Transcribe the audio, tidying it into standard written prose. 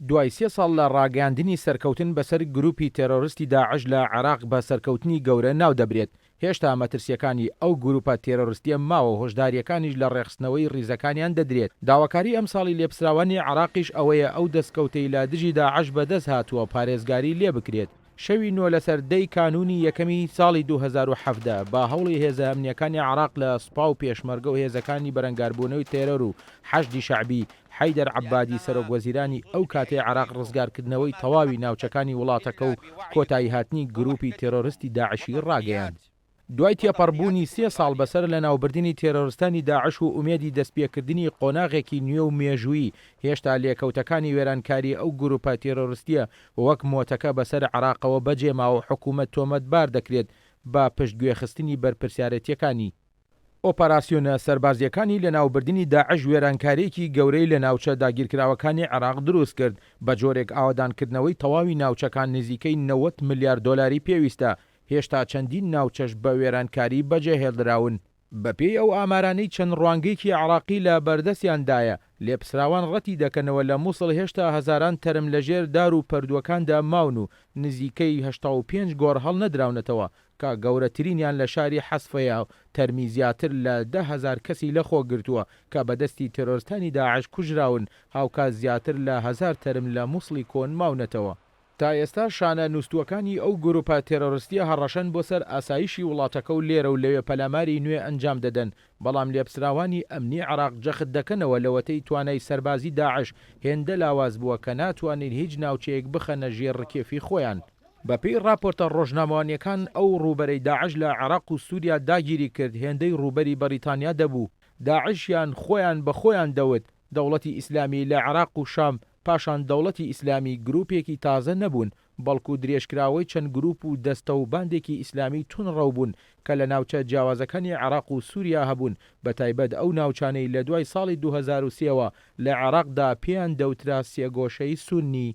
دوای 3 ساڵ لە ڕاگەاندنی سەرکەوتن بەسەر گروپی تێرۆریستی داعش لە عێراق بە سەرکەوتنی گەورە ناو دەبرێت، هێشتا مەترسیەکانی ئەو گروپە تێرۆریستیە ماوە و هۆشداریەکانیش لە ڕێخستنەوەی ڕیزەکانیان دەدرێت. داواکاری ئەم ساڵی لێپسراوانی عێراقیش ئەوەیە ئەو دەستکەوتەی لە دژی داعش بەدەست هاتووە پارێزگاری لێ بکرێت. شەوی 9 لەسەر 10 کانونی یەکەمی ساڵی 2017 با هەوڵی هێزە ئەمنیەکانی عێراق لە سوپا و پێشمەرگە و هێزەکانی بەرەنگاربوونەوەی تێرۆر و حەشدی شەعبی حەیدەر عەبادی سەرۆکوەزیرانی ئەو کاتێ عێراق ڕزگارکردنەوەی تەواوی ناوچەکانی وڵاتەکە و کۆتایی هاتنی گروپی تێرۆریستی داعشی ڕاگەیاند. دوای تێپەڕبوونی 3 ساڵ بەسەر لە ناوبردنی تێرۆریستانی داعش و ئومێدی دەستپێکردنی قۆناغێکی نوێ و مێژووی، هێشتا لێکەوتەکانی وێرانکاری ئەو گروپە تێرۆریستیە وەک مۆتەکە بەسەر عێراقەوە بەجێماوە حکوومەت تۆمەتبار دەکرێت بە پشتگوێخستنی بەرپرسیارەتیەکانی. ئۆپەراسیۆنە سەربازیەکانی لە ناوبردنی داعش وێرانکاریەکی گەورەی لە ناوچە داگیرکراوەکانی عێراق دروست کرد بە جۆرێک ئاوادانکردنەوەی تەواوی ناوچەکان نزیکەی 90 ملیار دۆلاری پێویستە. هێشتا چەندین ناوچەش بە وێرانکاری بەجێهێڵدراون. بەپێی ئەو ئامارانەی چەند ڕوانگەیەکی عێراقی لە بەردەستیاندایە، لێپسراوان ڕەتی دەکەنەوە لە مووسڵ هێشتا هەزاران تەرم لەژێر دار و پەردووەکاندا ماون و نزیکەی 85 گۆڕ هەڵ نەدراونەتەوە کە گەورەترینیان لە شاری حەسفەیە و تەرمی زیاتر لە 10,000 کەسی لەخۆ گرتووە کە بەدەستی تێرۆریستانی داعش کوژراون، هاوکات زیاتر لە 1000 تەرم لە مووسڵی کۆن ماونەتەوە. تا ئێستا شانە نووسوەکانی ئەو گروپە تێرۆریستیە هەڕەشەن بۆ سەر ئاسایشی وڵاتەکە و لێرە و لەوێ پەلاماری نوێ ئەنجام دەدەن، بەڵام لێپسراوانی ئەمنی عێراق جەخت دەکەنەوە لەوەتەی توانای سەربازی داعش هێندە لاواز بووە کە ناتوانین هیچ ناوچەیەک بخەنە ژێر ڕکێفی خۆیان. بەپێی راپۆرتە ڕۆژنامەوانیەکان ئەو ڕووبەرەی داعش لە عێراق و سووریا داگیری کرد هێندەی ڕووبەری بەریتانیا دەبوو. داعشیان خۆیان بە خۆیان دەوت دەوڵەتی ئیسلامی لە عێراق و شام، پاشان دەوڵەتی ئیسلامی گروپێکی تازە نەبوون، بەڵکو درێژکراوەی چەند گروپ و دەستە و باندێکی ئیسلامی تونڕەو بوون کە لە ناوچە جیاوازەکانی عێراق و سووریا هەبوون، بەتایبەت ئەو ناوچانەی لە دوای ساڵی 2003ەوە لە عێراقدا پێیان دەوترا سێگۆشەی سونی.